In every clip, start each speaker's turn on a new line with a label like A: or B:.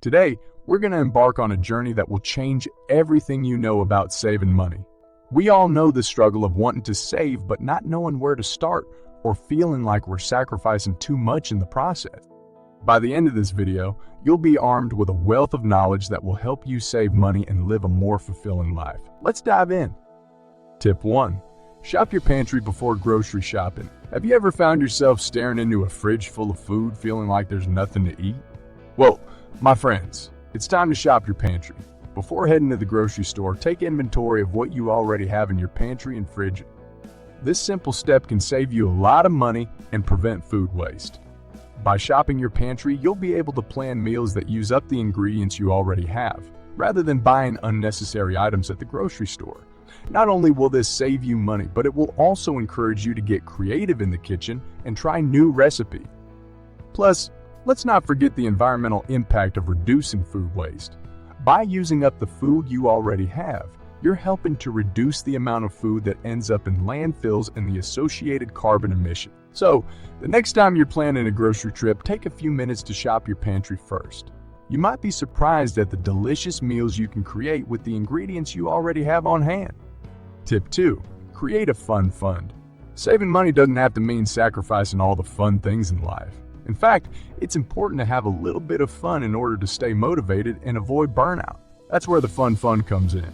A: Today, we're going to embark on a journey that will change everything you know about saving money. We all know the struggle of wanting to save but not knowing where to start or feeling like we're sacrificing too much in the process. By the end of this video, you'll be armed with a wealth of knowledge that will help you save money and live a more fulfilling life. Let's dive in. Tip 1. Shop your pantry before grocery shopping. Have you ever found yourself staring into a fridge full of food feeling like there's nothing to eat? Well, my friends, it's time to shop your pantry. Before heading to the grocery store, take inventory of what you already have in your pantry and fridge. This simple step can save you a lot of money and prevent food waste. By shopping your pantry, you'll be able to plan meals that use up the ingredients you already have, rather than buying unnecessary items at the grocery store. Not only will this save you money, but it will also encourage you to get creative in the kitchen and try new recipes. Plus, let's not forget the environmental impact of reducing food waste. By using up the food you already have, you're helping to reduce the amount of food that ends up in landfills and the associated carbon emission. So, the next time you're planning a grocery trip, take a few minutes to shop your pantry first. You might be surprised at the delicious meals you can create with the ingredients you already have on hand. Tip 2. Create a fun fund. Saving money doesn't have to mean sacrificing all the fun things in life. In fact, it's important to have a little bit of fun in order to stay motivated and avoid burnout. That's where the fun fund comes in.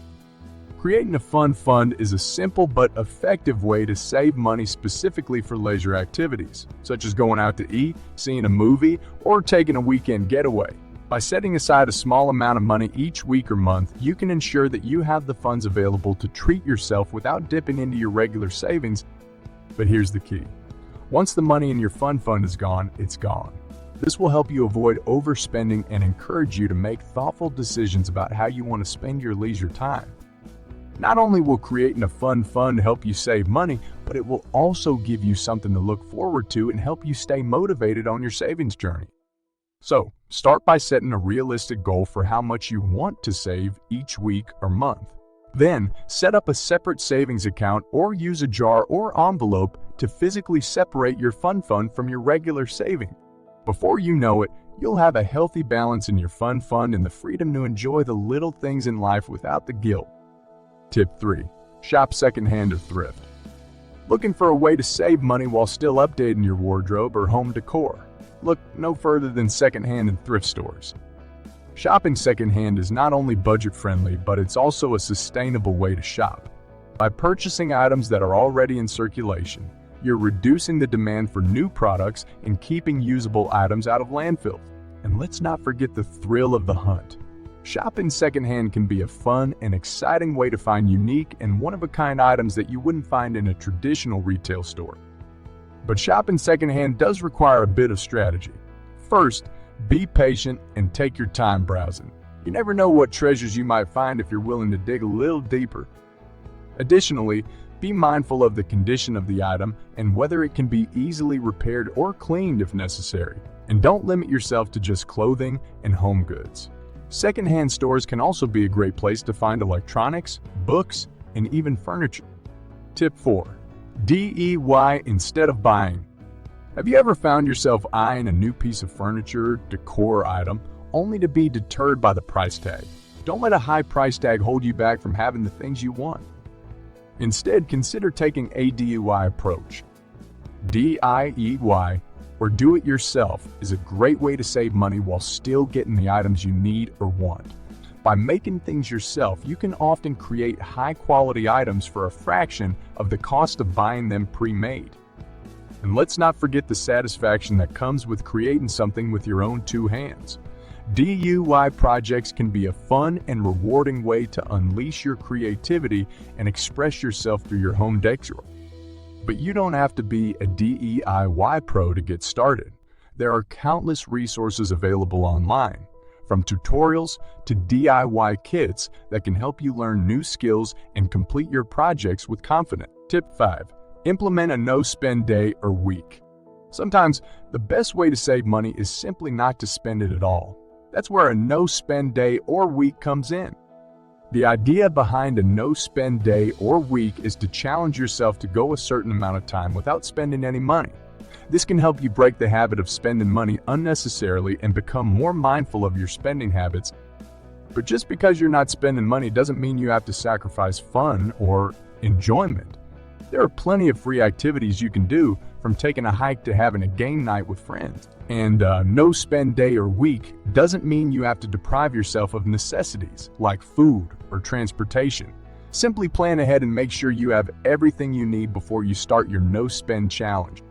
A: Creating a fun fund is a simple but effective way to save money specifically for leisure activities, such as going out to eat, seeing a movie, or taking a weekend getaway. By setting aside a small amount of money each week or month, you can ensure that you have the funds available to treat yourself without dipping into your regular savings. But here's the key. Once the money in your fun fund is gone, it's gone. This will help you avoid overspending and encourage you to make thoughtful decisions about how you want to spend your leisure time. Not only will creating a fun fund help you save money, but it will also give you something to look forward to and help you stay motivated on your savings journey. So, start by setting a realistic goal for how much you want to save each week or month. Then, set up a separate savings account or use a jar or envelope to physically separate your fun fund from your regular saving. Before you know it, you'll have a healthy balance in your fun fund and the freedom to enjoy the little things in life without the guilt. Tip 3. Shop secondhand or thrift. Looking for a way to save money while still updating your wardrobe or home decor? Look no further than secondhand and thrift stores. Shopping secondhand is not only budget-friendly, but it's also a sustainable way to shop. By purchasing items that are already in circulation, you're reducing the demand for new products and keeping usable items out of landfills. And let's not forget the thrill of the hunt. Shopping secondhand can be a fun and exciting way to find unique and one-of-a-kind items that you wouldn't find in a traditional retail store. But shopping secondhand does require a bit of strategy. First, be patient and take your time browsing. You never know what treasures you might find if you're willing to dig a little deeper. Additionally, be mindful of the condition of the item and whether it can be easily repaired or cleaned if necessary. And don't limit yourself to just clothing and home goods. Secondhand stores can also be a great place to find electronics, books, and even furniture. Tip 4. DIY instead of buying. Have you ever found yourself eyeing a new piece of furniture, decor item, only to be deterred by the price tag? Don't let a high price tag hold you back from having the things you want. Instead, consider taking a DIY approach. DIY, or do it yourself, is a great way to save money while still getting the items you need or want. By making things yourself, you can often create high-quality items for a fraction of the cost of buying them pre-made. And let's not forget the satisfaction that comes with creating something with your own two hands. DIY projects can be a fun and rewarding way to unleash your creativity and express yourself through your home decor. But you don't have to be a DIY pro to get started. There are countless resources available online, from tutorials to DIY kits that can help you learn new skills and complete your projects with confidence. Tip 5. Implement a no-spend day or week. Sometimes, the best way to save money is simply not to spend it at all. That's where a no-spend day or week comes in. The idea behind a no-spend day or week is to challenge yourself to go a certain amount of time without spending any money. This can help you break the habit of spending money unnecessarily and become more mindful of your spending habits. But just because you're not spending money doesn't mean you have to sacrifice fun or enjoyment. There are plenty of free activities you can do, from taking a hike to having a game night with friends. And no spend day or week doesn't mean you have to deprive yourself of necessities like food or transportation. Simply plan ahead and make sure you have everything you need before you start your no spend challenge.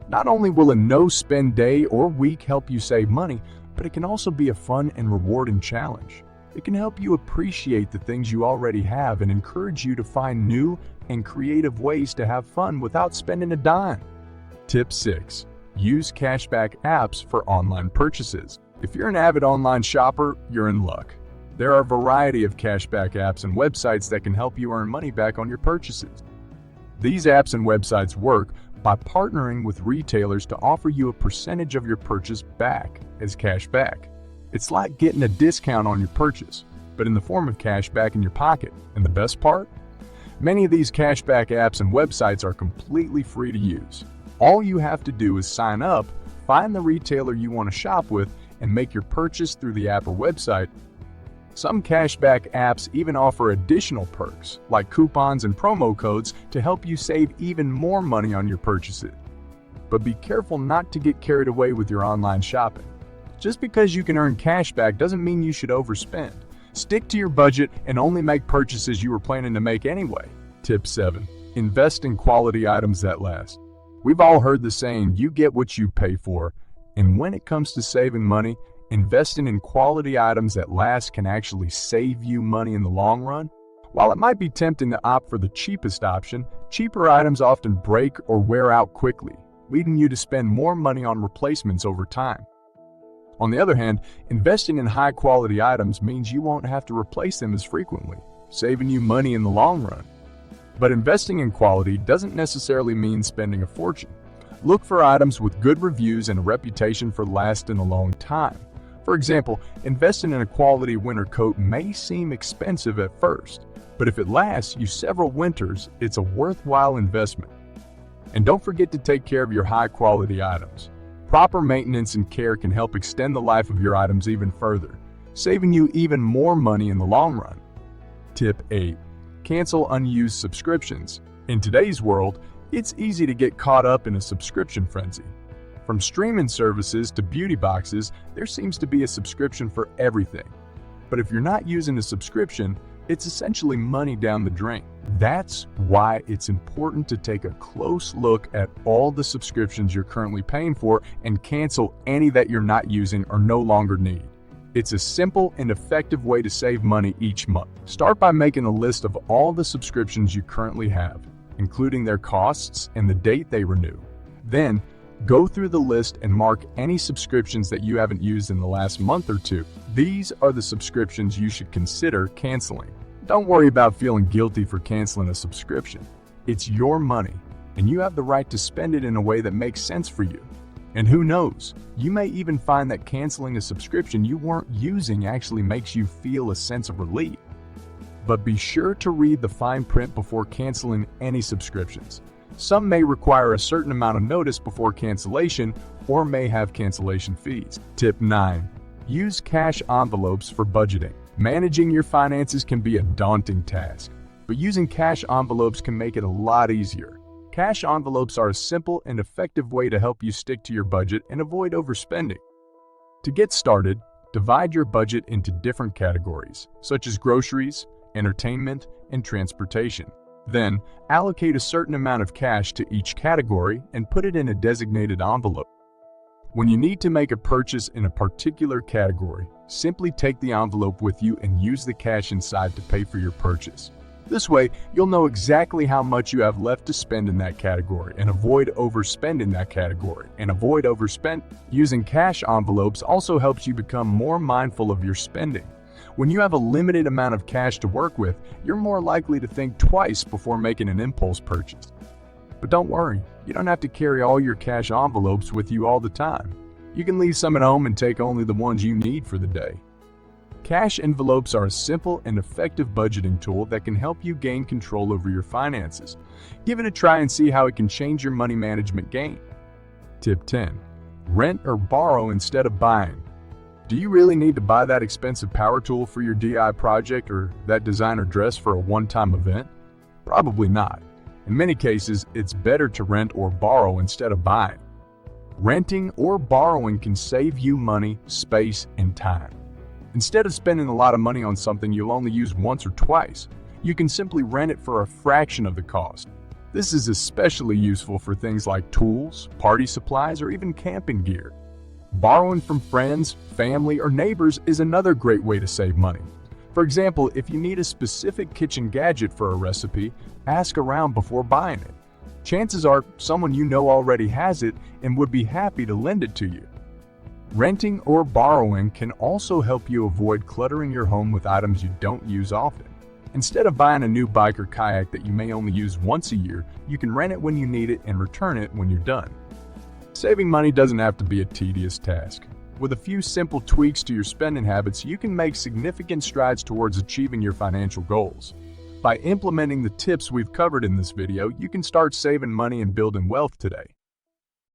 A: Not only will a no spend day or week help you save money, but it can also be a fun and rewarding challenge. It can help you appreciate the things you already have and encourage you to find new and creative ways to have fun without spending a dime. Tip 6. Use cashback apps for online purchases. If you're an avid online shopper, you're in luck. There are a variety of cashback apps and websites that can help you earn money back on your purchases. These apps and websites work by partnering with retailers to offer you a percentage of your purchase back as cash back. It's like getting a discount on your purchase, but in the form of cash back in your pocket. And the best part? Many of these cashback apps and websites are completely free to use. All you have to do is sign up, find the retailer you want to shop with, and make your purchase through the app or website. Some cashback apps even offer additional perks, like coupons and promo codes, to help you save even more money on your purchases. But be careful not to get carried away with your online shopping. Just because you can earn cashback doesn't mean you should overspend. Stick to your budget and only make purchases you were planning to make anyway. Tip 7. Invest in quality items that last. We've all heard the saying, you get what you pay for. And when it comes to saving money, investing in quality items that last can actually save you money in the long run. While it might be tempting to opt for the cheapest option, cheaper items often break or wear out quickly, leading you to spend more money on replacements over time. On the other hand, investing in high-quality items means you won't have to replace them as frequently, saving you money in the long run. But investing in quality doesn't necessarily mean spending a fortune. Look for items with good reviews and a reputation for lasting a long time. For example, investing in a quality winter coat may seem expensive at first, but if it lasts you several winters, it's a worthwhile investment. And don't forget to take care of your high-quality items. Proper maintenance and care can help extend the life of your items even further, saving you even more money in the long run. Tip 8. Cancel unused subscriptions. In today's world, it's easy to get caught up in a subscription frenzy. From streaming services to beauty boxes, there seems to be a subscription for everything. But if you're not using a subscription, it's essentially money down the drain. That's why it's important to take a close look at all the subscriptions you're currently paying for and cancel any that you're not using or no longer need. It's a simple and effective way to save money each month. Start by making a list of all the subscriptions you currently have, including their costs and the date they renew. Then, go through the list and mark any subscriptions that you haven't used in the last month or two. These are the subscriptions you should consider canceling. Don't worry about feeling guilty for canceling a subscription. It's your money, and you have the right to spend it in a way that makes sense for you. And who knows, you may even find that canceling a subscription you weren't using actually makes you feel a sense of relief. But be sure to read the fine print before canceling any subscriptions. Some may require a certain amount of notice before cancellation or may have cancellation fees. Tip 9. Use cash envelopes for budgeting. Managing your finances can be a daunting task, but using cash envelopes can make it a lot easier. Cash envelopes are a simple and effective way to help you stick to your budget and avoid overspending. To get started, divide your budget into different categories, such as groceries, entertainment, and transportation. Then, allocate a certain amount of cash to each category and put it in a designated envelope. When you need to make a purchase in a particular category, simply take the envelope with you and use the cash inside to pay for your purchase. This way, you'll know exactly how much you have left to spend in that category and avoid overspending that category Using cash envelopes also helps you become more mindful of your spending. When you have a limited amount of cash to work with, you're more likely to think twice before making an impulse purchase. But don't worry, you don't have to carry all your cash envelopes with you all the time. You can leave some at home and take only the ones you need for the day. Cash envelopes are a simple and effective budgeting tool that can help you gain control over your finances. Give it a try and see how it can change your money management game. Tip 10. Rent or borrow instead of buying. Do you really need to buy that expensive power tool for your DIY project or that designer dress for a one-time event? Probably not. In many cases, it's better to rent or borrow instead of buying. Renting or borrowing can save you money, space, and time. Instead of spending a lot of money on something you'll only use once or twice, you can simply rent it for a fraction of the cost. This is especially useful for things like tools, party supplies, or even camping gear. Borrowing from friends, family, or neighbors is another great way to save money. For example, if you need a specific kitchen gadget for a recipe, ask around before buying it. Chances are someone you know already has it and would be happy to lend it to you. Renting or borrowing can also help you avoid cluttering your home with items you don't use often. Instead of buying a new bike or kayak that you may only use once a year, you can rent it when you need it and return it when you're done. Saving money doesn't have to be a tedious task. With a few simple tweaks to your spending habits, you can make significant strides towards achieving your financial goals. By implementing the tips we've covered in this video, you can start saving money and building wealth today.